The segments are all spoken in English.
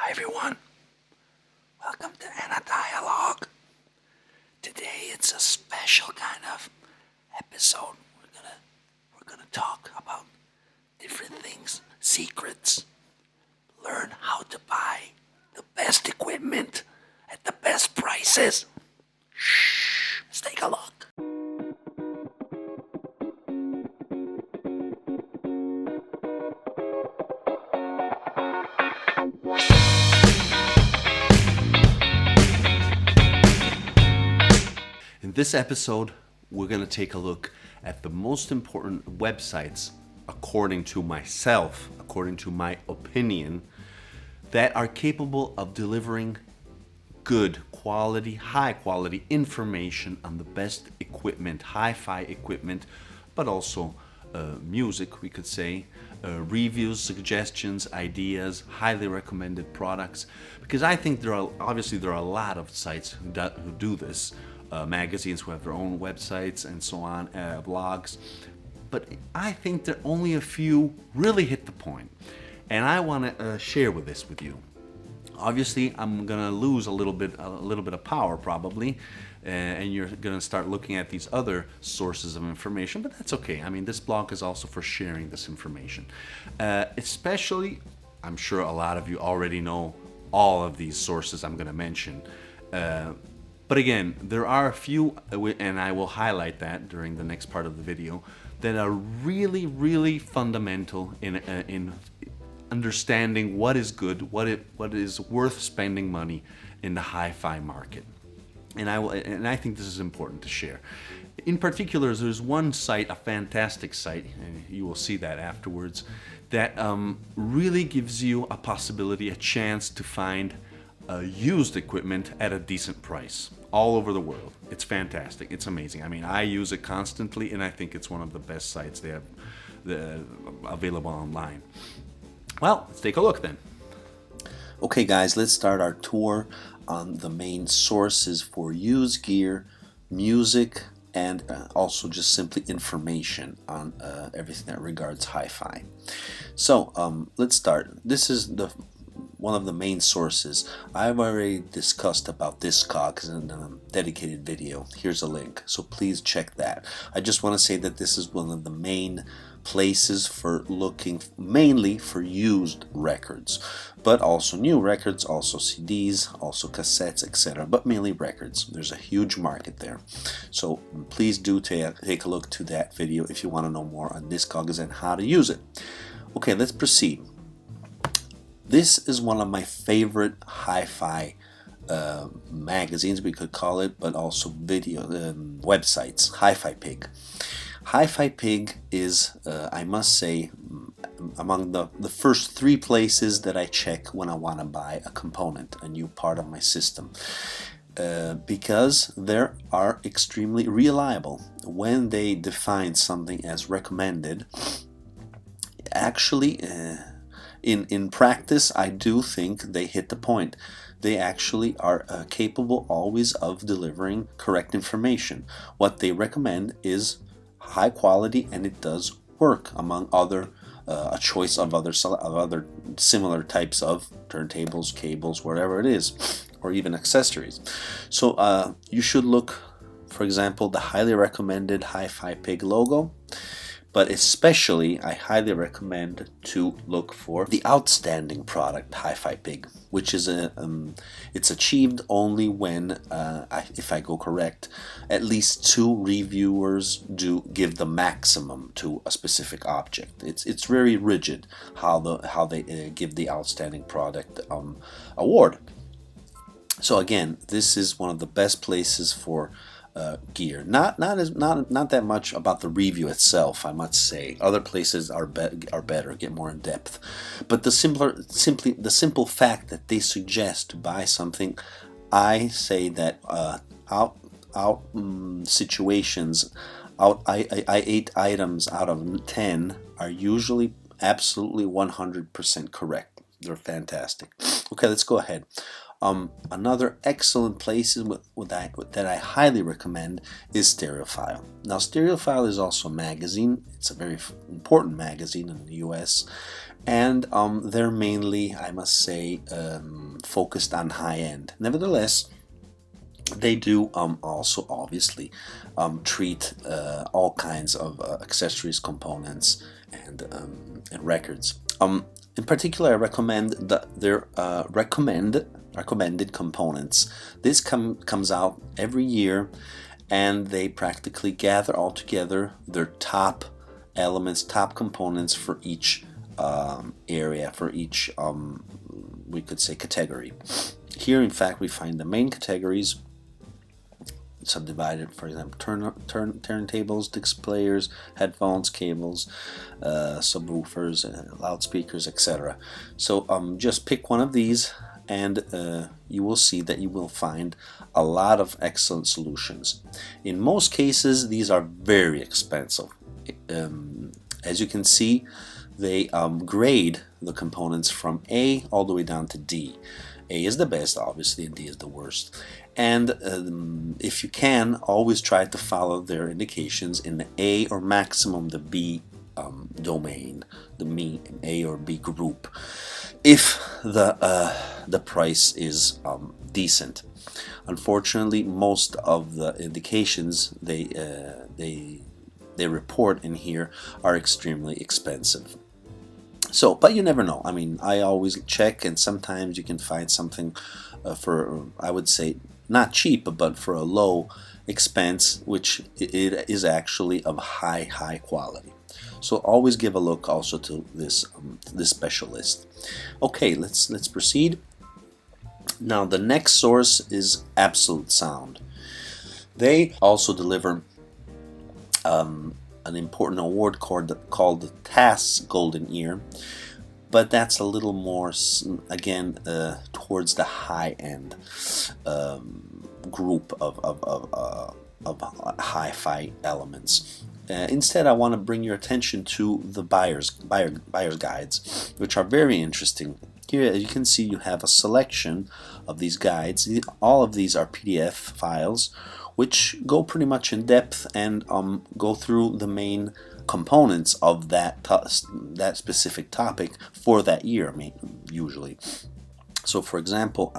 Hi everyone, welcome to Anna Dialogue. Today it's a special kind of episode. We're gonna talk about different things, secrets, learn how to buy the best equipment at the best prices. Shh, let's take a look. In this episode, we're going to take a look at the most important websites, according to myself, according to my opinion, that are capable of delivering good quality, high quality information on the best equipment, hi-fi equipment, but also music, we could say, reviews, suggestions, ideas, highly recommended products. Because I think there are a lot of sites who do this. Magazines who have their own websites and so on, blogs. But I think that only a few really hit the point. And I want to share this with you. Obviously, I'm gonna lose a little bit of power probably, and you're gonna start looking at these other sources of information. But that's okay. I mean, this blog is also for sharing this information. Especially, I'm sure a lot of you already know all of these sources I'm gonna mention. But again, there are a few, and I will highlight that during the next part of the video, that are really, really fundamental in understanding what is good, what is worth spending money in the hi-fi market. And I think this is important to share. In particular, there's one site, a fantastic site, and you will see that afterwards, that really gives you a possibility, a chance to find used equipment at a decent price all over the world. It's fantastic. It's amazing. I mean, I use it constantly, and I think it's one of the best sites they have available online. Well, let's take a look then. Okay, guys, let's start our tour on the main sources for used gear, music, and also just simply information on everything that regards hi-fi. So let's start. This is one of the main sources. I've already discussed about Discogs in a dedicated video. Here's a link, so please check that. I just want to say that this is one of the main places for looking mainly for used records, but also new records, also CDs, also cassettes, etc., but mainly records. There's a huge market there, so please do take a look to that video if you want to know more on Discogs and how to use it. Okay, let's proceed. This is one of my favorite hi-fi magazines, we could call it, but also video websites, Hi-Fi Pig. Hi-Fi Pig is, I must say, among the first three places that I check when I want to buy a component, a new part of my system. Because they are extremely reliable. When they define something as recommended, actually, in practice, I do think they hit the point. They actually are capable always of delivering correct information. What they recommend is high quality, and it does work among other a choice of other similar types of turntables, cables, whatever it is, or even accessories. So you should look, for example, the highly recommended Hi-Fi Pig logo. But especially, I highly recommend to look for the outstanding product, Hi-Fi Pig, which is it's achieved only when, if I go correct, at least two reviewers do give the maximum to a specific object. It's very rigid how they give the outstanding product award. So again, this is one of the best places for gear. Not that much about the review itself, I must say. Other places are better, get more in depth. But the simple fact that they suggest to buy something, I say that situations, 8 items out of 10 are usually absolutely 100% correct. They're fantastic. Okay, let's go ahead. Another excellent place that I highly recommend is Stereophile. Now, Stereophile is also a magazine. It's a very important magazine in the US, and they're mainly, I must say, focused on high end. Nevertheless, they do also obviously treat all kinds of accessories, components, and records. In particular, I recommend their recommended components. This comes out every year, and they practically gather all together their top elements, top components for each area, for each we could say category. Here, in fact, we find the main categories subdivided, for example, turntables, disc players, headphones, cables, subwoofers, loudspeakers, etc. So just pick one of these, and you will see that you will find a lot of excellent solutions. In most cases, these are very expensive. As you can see, they grade the components from A all the way down to D. A is the best, obviously, and D is the worst. And if you can, always try to follow their indications in the A or maximum the B domain, the A or B group, if the price is decent. Unfortunately, most of the indications they report in here are extremely expensive. So, but you never know. I mean, I always check, and sometimes you can find something for, I would say, not cheap, but for a low expense, which it is actually of high quality. So always give a look also to this specialist. Okay, let's proceed. Now the next source is Absolute Sound. They also deliver an important award called the TAS Golden Ear, but that's a little more, again, towards the high-end group of hi-fi elements. Instead, I want to bring your attention to the buyer's guides, which are very interesting. Here, as you can see, you have a selection of these guides. All of these are PDF files, which go pretty much in depth and go through the main components of that specific topic for that year, usually. So, for example,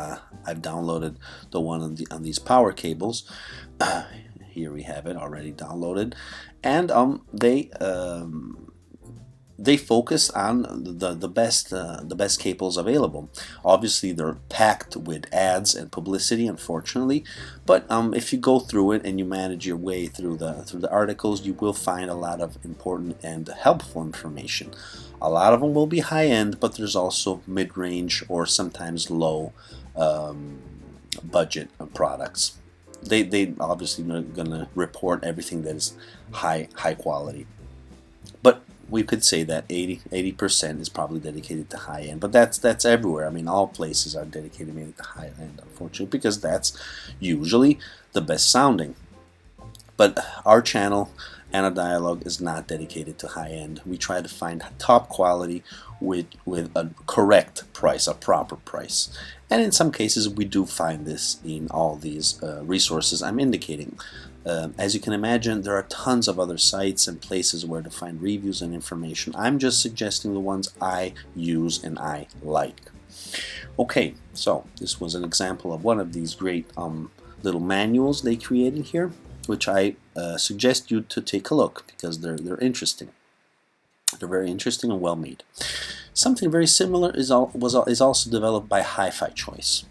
I've downloaded the one on these power cables. Here we have it already downloaded, and they focus on the best cables available. Obviously, they're packed with ads and publicity, unfortunately. But if you go through it and you manage your way through the articles, you will find a lot of important and helpful information. A lot of them will be high end, but there's also mid-range or sometimes low budget products. They obviously are going to report everything that is high quality, but we could say that 80% is probably dedicated to high end, but that's everywhere. I mean, all places are dedicated mainly to high end, unfortunately, because that's usually the best sounding. But our channel, Anna Dialogue, is not dedicated to high end. We try to find top quality with a correct price, a proper price. And in some cases, we do find this in all these resources I'm indicating. As you can imagine, there are tons of other sites and places where to find reviews and information. I'm just suggesting the ones I use and I like. Okay, so this was an example of one of these great little manuals they created here, which I suggest you to take a look because they're interesting. They're very interesting and well made. Something very similar is also developed by Hi-Fi Choice.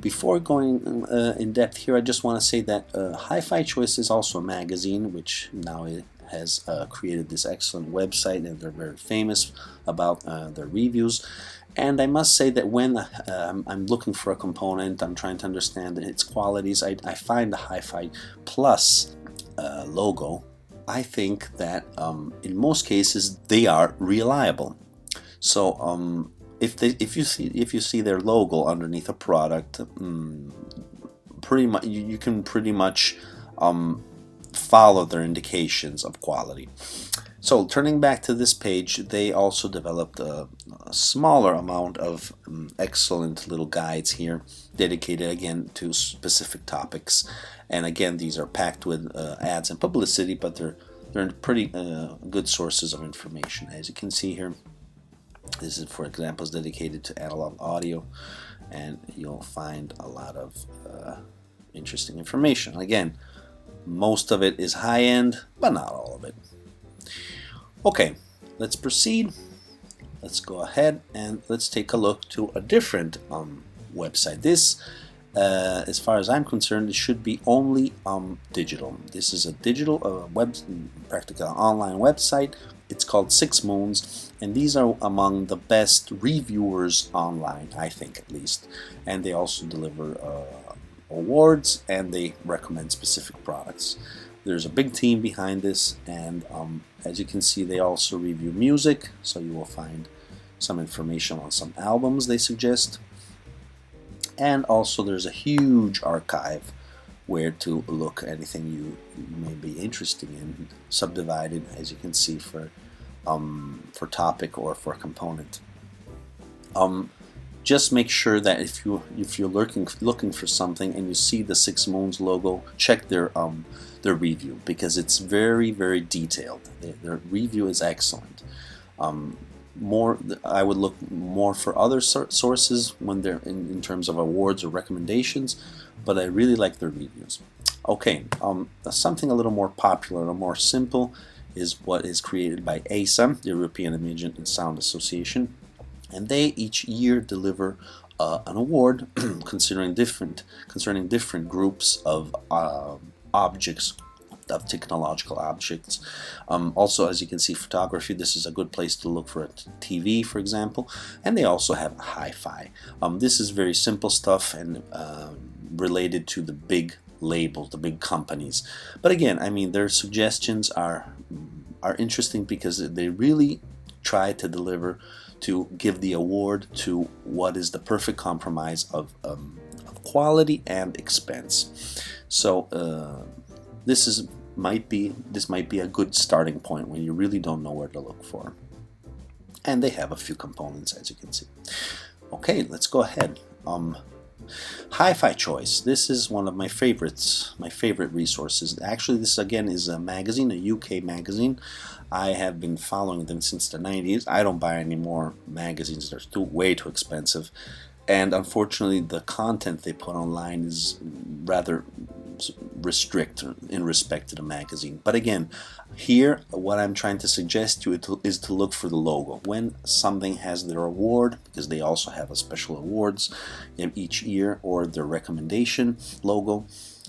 Before going in depth here, I just want to say that Hi-Fi Choice is also a magazine, which now it has created this excellent website, and they're very famous about their reviews. And I must say that when I'm looking for a component, I'm trying to understand its qualities, I find the Hi-Fi Plus logo. I think that in most cases they are reliable. So if you see their logo underneath a product, pretty much you can pretty much find follow their indications of quality. So turning back to this page, they also developed a smaller amount of excellent little guides here, dedicated again to specific topics. And again, these are packed with ads and publicity, but they're pretty good sources of information. As you can see here, this is, for example, is dedicated to analog audio, and you'll find a lot of interesting information. Again, most of it is high-end, but not all of it. Okay, let's proceed. Let's go ahead and let's take a look to a different website. This, as far as I'm concerned, it should be only digital. This is a digital practical online website. It's called Six Moons, and these are among the best reviewers online, I think, at least. And they also deliver awards, and they recommend specific products. There's a big team behind this, and as you can see, they also review music, so you will find some information on some albums they suggest. And also there's a huge archive where to look anything you may be interested in, subdivided, as you can see, for topic or for component. Just make sure that if you're looking for something and you see the Six Moons logo, check their review, because it's very, very detailed. Their review is excellent. I would look more for other sources when they're in terms of awards or recommendations, but I really like their reviews. Okay, something a little more popular or more simple is what is created by ASA, the European Image and Sound Association, and they each year deliver an award concerning different groups of objects, of technological objects. Also, as you can see, photography, this is a good place to look for a TV, for example, and they also have hi-fi. This is very simple stuff and related to the big labels, the big companies. But again, I mean, their suggestions are interesting because they really try to deliver, to give the award to what is the perfect compromise of quality and expense. So this might be a good starting point when you really don't know where to look for. And they have a few components, as you can see. Okay, let's go ahead. Hi-Fi Choice. This is one of my favorites, my favorite resources. Actually, this again is a magazine, a UK magazine. I have been following them since the 90s. I don't buy any more magazines. They're way too expensive. And unfortunately, the content they put online is rather restricted in respect to the magazine. But again, here, what I'm trying to suggest to you is to look for the logo. When something has their award, because they also have a special awards in each year, or their recommendation logo,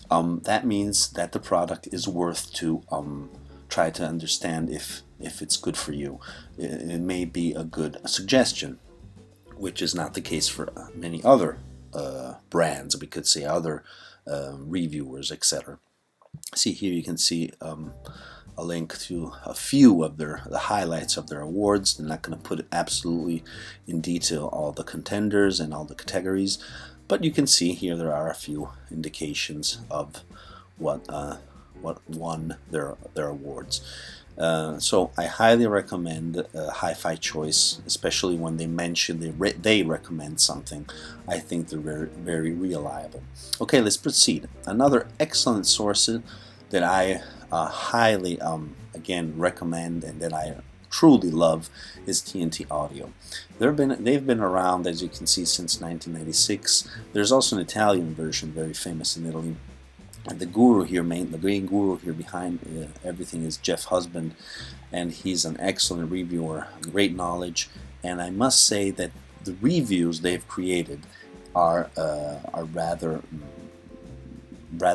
that means that the product is worth to try to understand if it's good for you. It may be a good suggestion, which is not the case for many other brands, we could say other reviewers, etc. See here, you can see a link to a few of the highlights of their awards. They're not going to put absolutely in detail all the contenders and all the categories, but you can see here there are a few indications of what won their awards. So I highly recommend Hi-Fi Choice, especially when they mention they recommend something. I think they're very, very reliable. Okay, let's proceed. Another excellent source that I highly again recommend and that I truly love is TNT Audio. They've been around, as you can see, since 1996. There's also an Italian version, very famous in Italy. And the guru here, the main guru here behind everything is Jeff Husband, and he's an excellent reviewer, great knowledge, and I must say that the reviews they've created are rather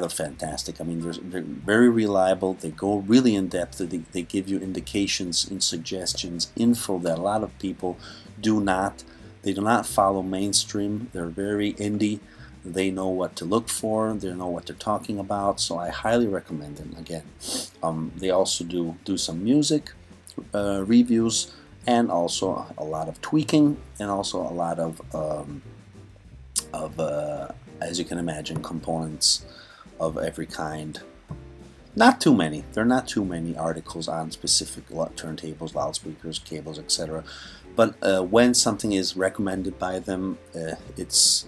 fantastic. I mean, they're very reliable. They go really in depth. They give you indications and suggestions, info that a lot of people do not. They do not follow mainstream. They're very indie. They know what to look for. They know what they're talking about. So I highly recommend them. Again, they also do some music reviews, and also a lot of tweaking, and also a lot of as you can imagine, components of every kind. Not too many. There are not too many articles on specific turntables, loudspeakers, cables, etc. But when something is recommended by them,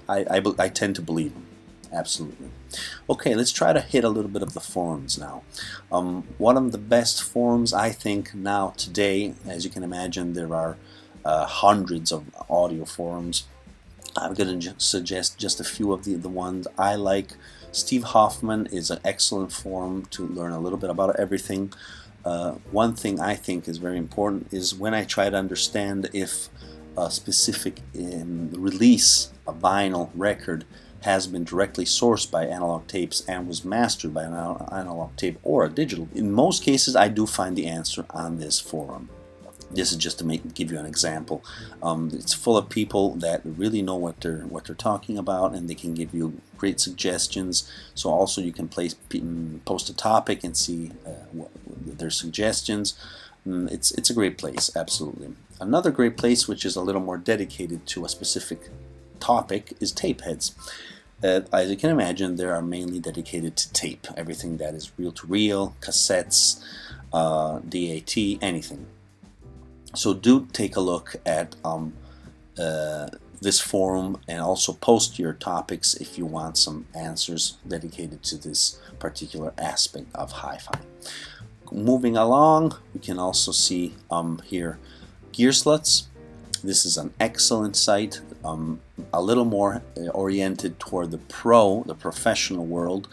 I tend to believe them. Absolutely. Okay, let's try to hit a little bit of the forums now. One of the best forums, I think, now today, as you can imagine, there are hundreds of audio forums. I'm going to suggest just a few of the ones I like. Steve Hoffman is an excellent forum to learn a little bit about everything. One thing I think is very important is when I try to understand if a specific release, a vinyl record, has been directly sourced by analog tapes and was mastered by an analog tape or a digital. In most cases, I do find the answer on this forum. This is just to give you an example. It's full of people that really know what they're talking about, and they can give you great suggestions. So also you can post a topic and see their suggestions. It's a great place, absolutely. Another great place, which is a little more dedicated to a specific topic, is Tapeheads. As you can imagine, they are mainly dedicated to tape, everything that is reel-to-reel, cassettes, DAT, anything. So do take a look at this forum, and also post your topics if you want some answers dedicated to this particular aspect of hi-fi. Moving along, we can also see here Gearsluts. This is an excellent site, a little more oriented toward the professional world.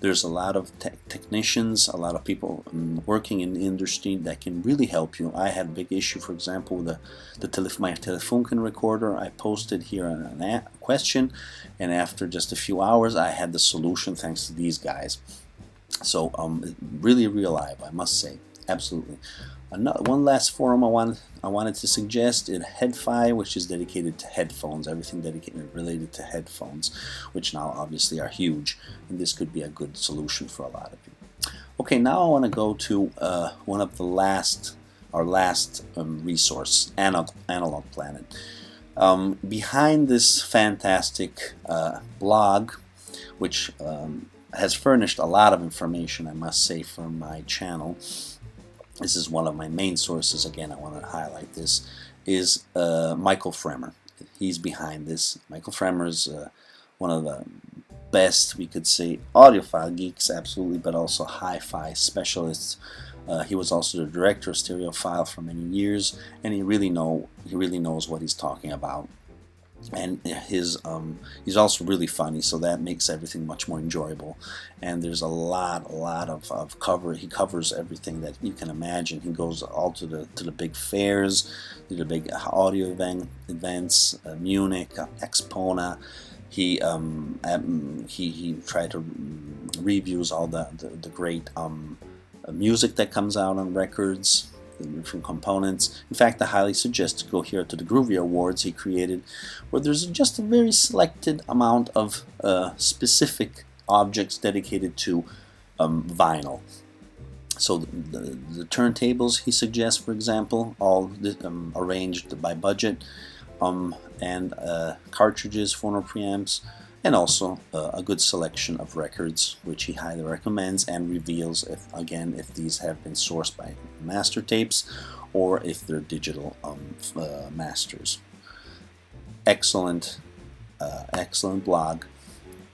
There's a lot of technicians, a lot of people working in the industry that can really help you. I had a big issue, for example, with my Telefunken recorder. I posted here a question, and after just a few hours, I had the solution thanks to these guys. So really reliable, I must say, absolutely. One last forum I wanted to suggest is Headfi, which is dedicated to headphones, everything related to headphones, which now obviously are huge, and this could be a good solution for a lot of you. Okay, now I want to go to one of our last resource, Analog Planet. Behind this fantastic blog, which has furnished a lot of information, I must say, for my channel. This is one of my main sources. Again, I want to highlight this, is Michael Fremer. He's behind this. Michael Fremer is one of the best, we could say, audiophile geeks, absolutely, but also hi-fi specialists. He was also the director of Stereophile for many years, and he really knows what he's talking about. And he's also really funny, so that makes everything much more enjoyable. And there's a lot of cover. He covers everything that you can imagine. He goes all to the big fairs, to the big audio events, Munich, Expona. He tried to reviews all the great music that comes out on records, different components. In fact, I highly suggest to go here to the Groovy Awards he created, where there's just a very selected amount of specific objects dedicated to vinyl. So the turntables he suggests, for example, all arranged by budget, and cartridges, phono preamps, and also a good selection of records, which he highly recommends and reveals if these have been sourced by master tapes or if they're digital masters. Excellent blog,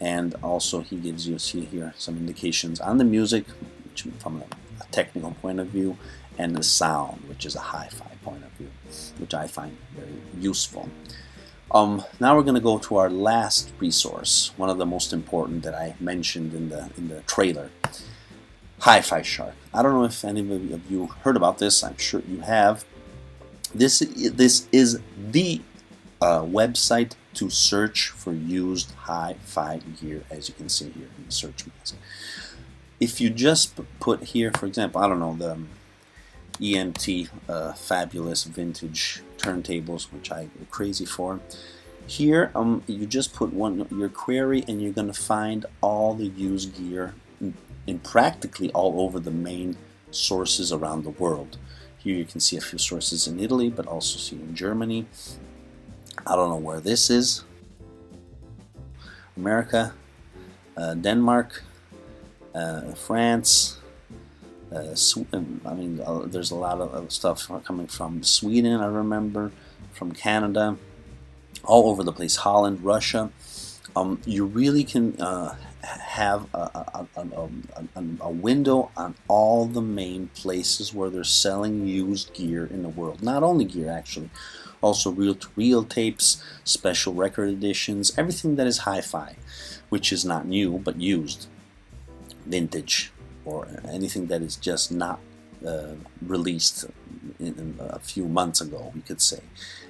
and also he gives you, see here, some indications on the music, which from a technical point of view, and the sound, which is a hi-fi point of view, which I find very useful. Now we're going to go to our last resource, one of the most important that I mentioned in the trailer, Hi-Fi Shark. I don't know if any of you heard about this. I'm sure you have. This is the website to search for used hi-fi gear, as you can see here in the search mask. If you just put here, for example, I don't know, the EMT fabulous vintage turntables, which I go crazy for. Here, you just put your query, and you're going to find all the used gear in practically all over the main sources around the world. Here you can see a few sources in Italy, but also see in Germany. I don't know where this is. America, Denmark, France, There's a lot of stuff coming from Sweden, I remember, from Canada, all over the place, Holland, Russia. You really can have a window on all the main places where they're selling used gear in the world. Not only gear, actually. Also reel-to-reel tapes, special record editions, everything that is hi-fi, which is not new, but used. Vintage, or anything that is just not released in a few months ago, we could say.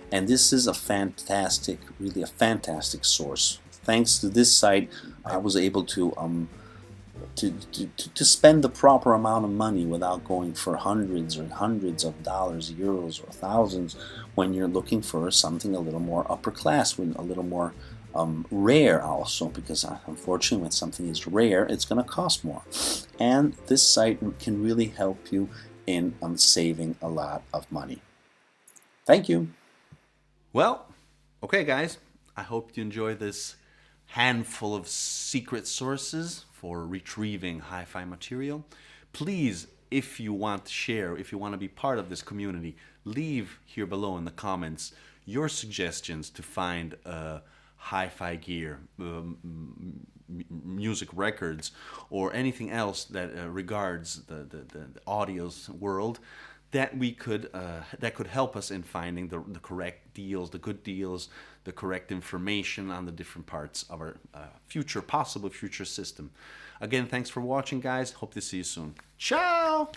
And this is a fantastic, really a fantastic source. Thanks to this site, I was able to spend the proper amount of money without going for hundreds of dollars, euros, or thousands when you're looking for something a little more upper class, with a little more rare also, because unfortunately when something is rare, it's going to cost more. And this site can really help you in saving a lot of money. Thank you. Well, okay guys, I hope you enjoy this handful of secret sources for retrieving hi-fi material. Please, if you want to share, if you want to be part of this community, leave here below in the comments your suggestions to find hi-fi gear, music records, or anything else that regards the audio's world that we could that could help us in finding the correct deals, the good deals, the correct information on the different parts of our possible future system. Again, thanks for watching, guys. Hope to see you soon. Ciao.